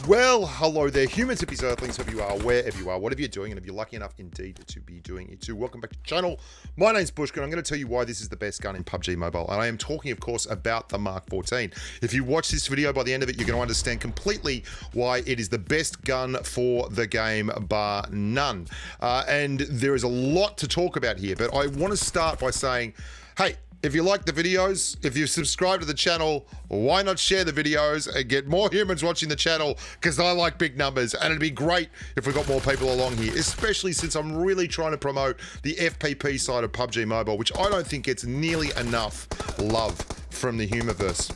Well, hello there, humans, hippies, earthlings, whoever you are, wherever you are, whatever you're doing, and if you're lucky enough indeed to be doing it too, welcome back to the channel. My name's Bushka, and I'm going to tell you why this is the best gun in PUBG Mobile, and I am talking, of course, about the Mk14. If you watch this video, by the end of it, you're going to understand completely why it is the best gun for the game, bar none. And there is a lot to talk about here, but I want to start by saying, hey, if you like the videos, if you subscribe to the channel, why not share the videos and get more humans watching the channel? Because I like big numbers, and it'd be great if we got more people along here, especially since I'm really trying to promote the FPP side of PUBG Mobile, which I don't think gets nearly enough love from the humanverse.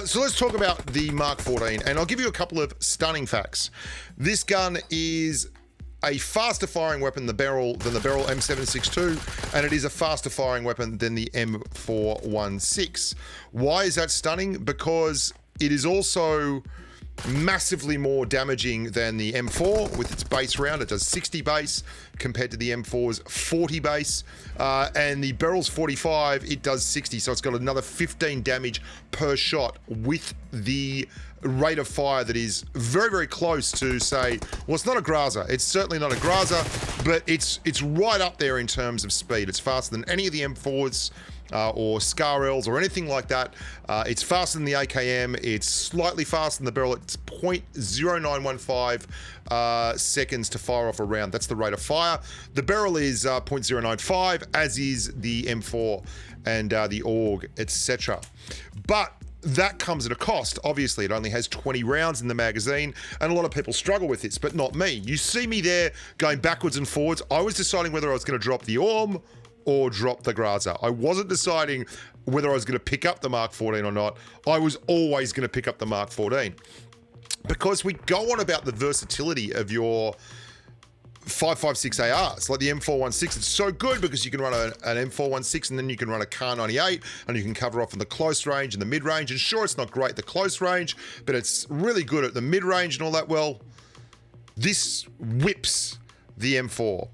So let's talk about the Mk14, and I'll give you a couple of stunning facts. This gun is a faster firing weapon than the barrel M762, and it is a faster firing weapon than the M416. Why is that stunning? Because it is also massively more damaging than the M4 with its base round. It does 60 base compared to the M4's 40 base, and the barrel's 45, it does 60, so it's got another 15 damage per shot with the rate of fire that is very, very close to, say, well, it's not a grazer. It's certainly not a grazer, but it's right up there in terms of speed. It's faster than any of the M4s or SCAR-Ls or anything like that. It's faster than the AKM. It's slightly faster than the barrel. It's 0.0915 seconds to fire off a round. That's the rate of fire. The barrel is 0.095, as is the M4 and the AUG, etc. But that comes at a cost. Obviously, it only has 20 rounds in the magazine, and a lot of people struggle with this, but not me. You see me there going backwards and forwards. I was deciding whether I was going to drop the AWM or drop the grazer. I wasn't deciding whether I was going to pick up the Mk14 or not. I was always going to pick up the Mk14. Because we go on about the versatility of your 5.56 ARs, like the M416. It's so good because you can run an M416 and then you can run a Kar 98 and you can cover off in the close range and the mid range. And sure, it's not great at the close range, but it's really good at the mid range and all that. Well, this whips the M4.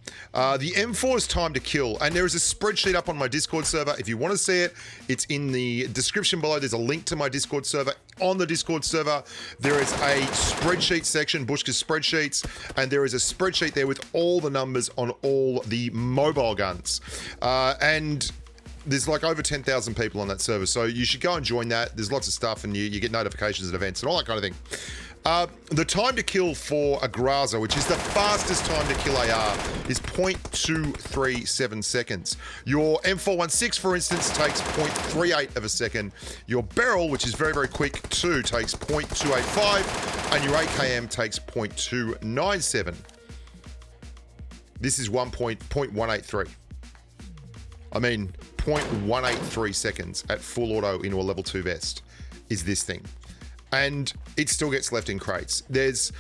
The M4's time to kill, and there is a spreadsheet up on my Discord server. If you want to see it, it's in the description below. There's a link to my Discord server. On the Discord server, there is a spreadsheet section, Bushka's spreadsheets, and there is a spreadsheet there with all the numbers on all the mobile guns. And there's like over 10,000 people on that server, so you should go and join that. There's lots of stuff, and you get notifications at events and all that kind of thing. The time to kill for a grazer, which is the fastest time to kill AR, is 0.237 seconds. Your M416, for instance, takes 0.38 of a second. Your barrel, which is very, very quick too, takes 0.285, and your AKM takes 0.297. This is 0.183. I mean, 0.183 seconds at full auto into a level 2 vest is this thing. And it still gets left in crates. It's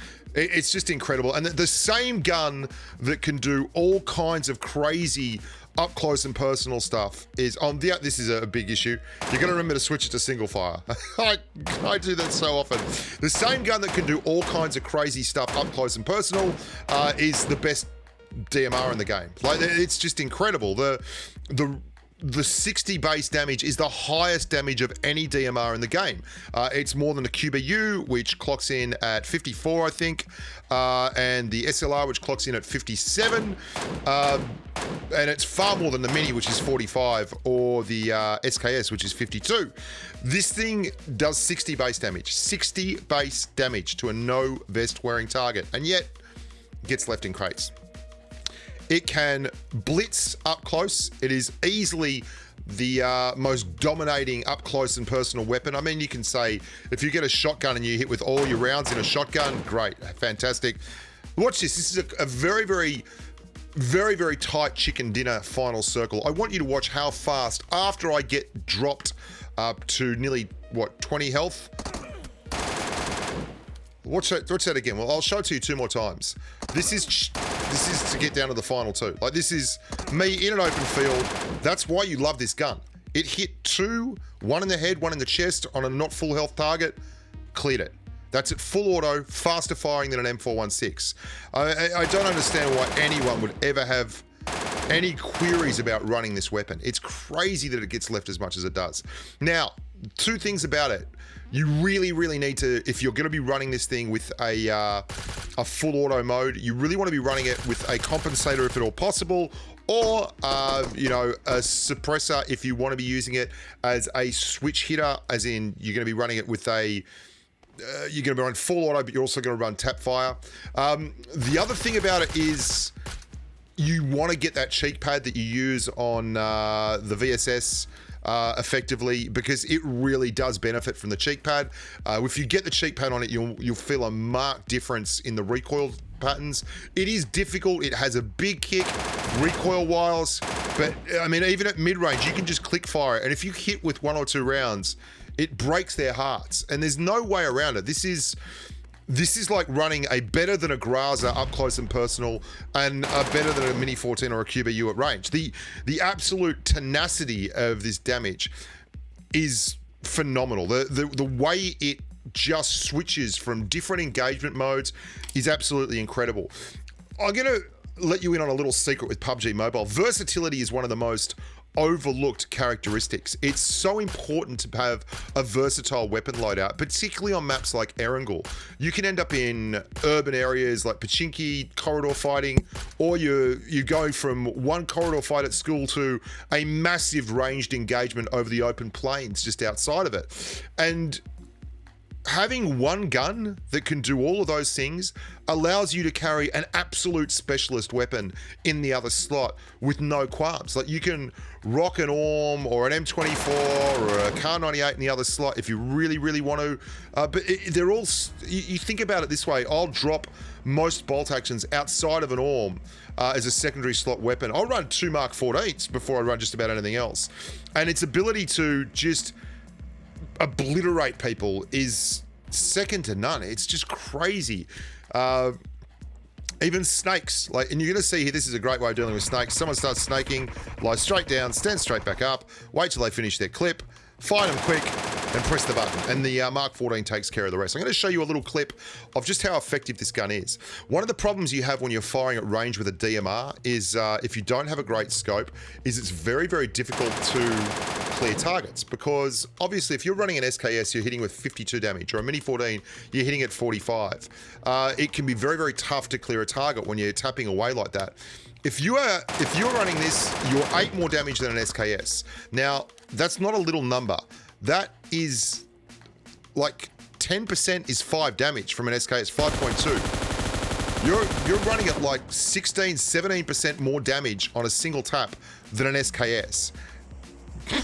just incredible. And the same gun that can do all kinds of crazy up close and personal stuff is this is a big issue. You're gonna remember to switch it to single fire. I do that so often. The same gun that can do all kinds of crazy stuff up close and personal is the best DMR in the game. Like, it's just incredible. The 60 base damage is the highest damage of any DMR in the game. It's more than the QBU, which clocks in at 54, I think, and the SLR, which clocks in at 57, and it's far more than the Mini, which is 45, or the SKS, which is 52. This thing does 60 base damage. 60 base damage to a no vest wearing target, and yet gets left in crates. It can blitz up close. It is easily the most dominating up close and personal weapon. I mean, you can say if you get a shotgun and you hit with all your rounds in a shotgun, great, fantastic. Watch this. This is a very, very, very, very tight chicken dinner final circle. I want you to watch how fast, after I get dropped up to nearly, 20 health. Watch that again. Well, I'll show it to you 2 more times. This is to get down to the final 2. Like, this is me in an open field. That's why you love this gun. It hit 2, 1 in the head, 1 in the chest on a not full health target, cleared it. That's at full auto, faster firing than an M416. I don't understand why anyone would ever have any queries about running this weapon. It's crazy that it gets left as much as it does. Now, two things about it. You really need to, if you're going to be running this thing with a full auto mode, you really want to be running it with a compensator if at all possible, or you know, a suppressor if you want to be using it as a switch hitter, as in you're going to be running it with a you're going to be running full auto, but you're also going to run tap fire. The other thing about it is you want to get that cheek pad that you use on the VSS effectively, because it really does benefit from the cheek pad. If you get the cheek pad on it, you'll feel a marked difference in the recoil patterns. It is difficult. It has a big kick recoil wise, but I mean, even at mid-range, you can just click fire, and if you hit with 1 or 2 rounds, it breaks their hearts, and there's no way around it. This is like running a better than a Graza up close and personal, and a better than a Mini 14 or a QBU at range. The absolute tenacity of this damage is phenomenal. The way it just switches from different engagement modes is absolutely incredible. I'm going to let you in on a little secret with PUBG Mobile. Versatility is one of the most overlooked characteristics. It's so important to have a versatile weapon loadout, particularly on maps like Erangel. You can end up in urban areas like Pachinki, corridor fighting, or you're going from one corridor fight at school to a massive ranged engagement over the open plains just outside of it. And having one gun that can do all of those things allows you to carry an absolute specialist weapon in the other slot with no qualms. Like, you can rock an AWM or an M24 or a Kar 98 in the other slot if you really want to. But they're all, you think about it this way, I'll drop most bolt actions outside of an AWM as a secondary slot weapon. I'll run 2 Mk14s before I run just about anything else. And its ability to just obliterate people is second to none. It's just crazy. Even snakes, like, and you're going to see here, this is a great way of dealing with snakes. Someone starts snaking, lie straight down, stand straight back up, wait till they finish their clip, find them quick, and press the button. And the Mk14 takes care of the rest. I'm going to show you a little clip of just how effective this gun is. One of the problems you have when you're firing at range with a DMR is, if you don't have a great scope, is it's very difficult to clear targets, because obviously if you're running an SKS, you're hitting with 52 damage, or a Mini 14, you're hitting at 45. It can be very tough to clear a target when you're tapping away like that. If you're running this, you're 8 more damage than an SKS. Now, that's not a little number. That is like 10% is 5 damage from an SKS, 5.2. You're running at like 16, 17% more damage on a single tap than an SKS,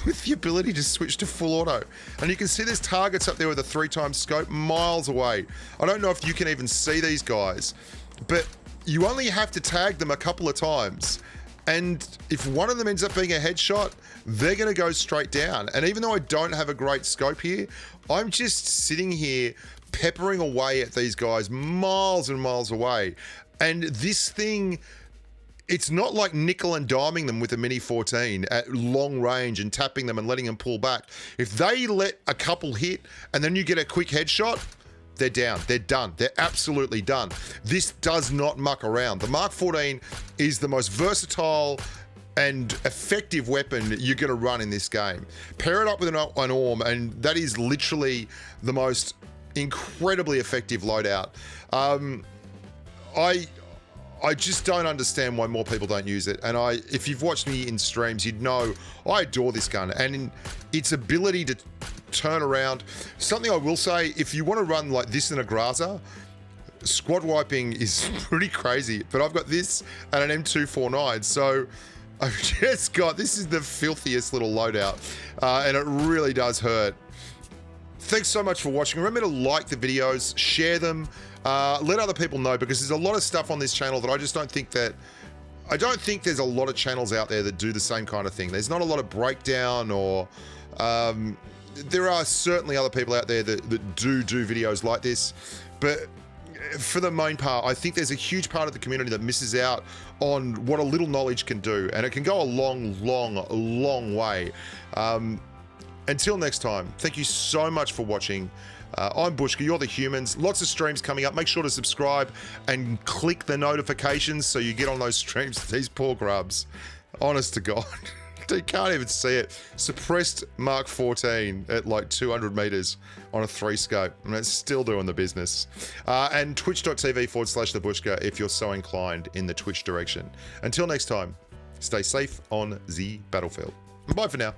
with the ability to switch to full auto. And you can see there's targets up there with a 3x scope miles away. I don't know if you can even see these guys, but you only have to tag them a couple of times, and if one of them ends up being a headshot, they're going to go straight down. And even though I don't have a great scope here, I'm just sitting here peppering away at these guys miles and miles away. And this thing, it's not like nickel and diming them with a Mini 14 at long range and tapping them and letting them pull back. If they let a couple hit and then you get a quick headshot, they're down, they're done, they're absolutely done. This does not muck around. The Mk14 is the most versatile and effective weapon you're going to run in this game. Pair it up with an AWM, and that is literally the most incredibly effective loadout. I just don't understand why more people don't use it. And if you've watched me in streams, you'd know I adore this gun, and in its ability to turn around. Something I will say, if you want to run like this in a Graza, squad wiping is pretty crazy, but I've got this and an M249, so I've just got, this is the filthiest little loadout, and it really does hurt. Thanks so much for watching. Remember to like the videos, share them, let other people know, because there's a lot of stuff on this channel that I just don't think there's a lot of channels out there that do the same kind of thing. There's not a lot of breakdown, or there are certainly other people out there that do videos like this, but for the main part, I think there's a huge part of the community that misses out on what a little knowledge can do, and it can go a long way. Until next time, thank you so much for watching. I'm Bushka, you're the humans. Lots of streams coming up. Make sure to subscribe and click the notifications so you get on those streams. These poor grubs. Honest to God. You can't even see it. Suppressed Mk14 at like 200 meters on a 3-scope. And it's still doing the business. And twitch.tv/the Bushka if you're so inclined in the Twitch direction. Until next time, stay safe on the battlefield. Bye for now.